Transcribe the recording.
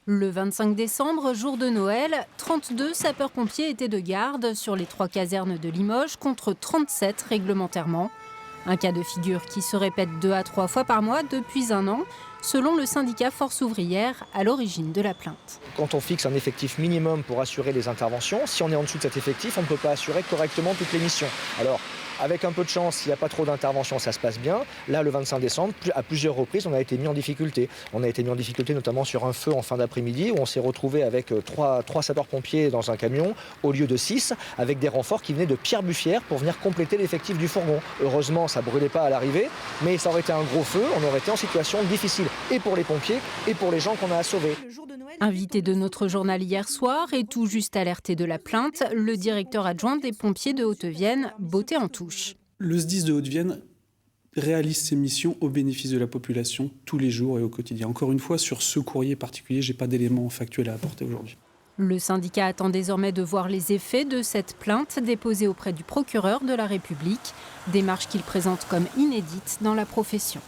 Le 25 décembre, jour de Noël, 32 sapeurs-pompiers étaient de garde sur les 3 casernes de Limoges contre 37 réglementairement. Un cas de figure qui se répète 2 à 3 fois par mois depuis un an, selon le syndicat Force ouvrière à l'origine de la plainte. Quand on fixe un effectif minimum pour assurer les interventions, si on est en dessous de cet effectif, on ne peut pas assurer correctement toutes les missions. Alors, avec un peu de chance, s'il n'y a pas trop d'interventions, ça se passe bien. Là, le 25 décembre, à plusieurs reprises, on a été mis en difficulté. On a été mis en difficulté notamment sur un feu en fin d'après-midi où on s'est retrouvé avec trois sapeurs-pompiers dans un camion au lieu de 6, avec des renforts qui venaient de Pierre-Buffière pour venir compléter l'effectif du fourgon. Heureusement, ça ne brûlait pas à l'arrivée, mais ça aurait été un gros feu, on aurait été en situation difficile, et pour les pompiers, et pour les gens qu'on a à sauver. Invité de notre journal hier soir et tout juste alerté de la plainte, le directeur adjoint des pompiers de Haute-Vienne bottait en touche. Le SDIS de Haute-Vienne réalise ses missions au bénéfice de la population tous les jours et au quotidien. Encore une fois, sur ce courrier particulier, je n'ai pas d'éléments factuels à apporter aujourd'hui. Le syndicat attend désormais de voir les effets de cette plainte déposée auprès du procureur de la République, démarche qu'il présente comme inédite dans la profession.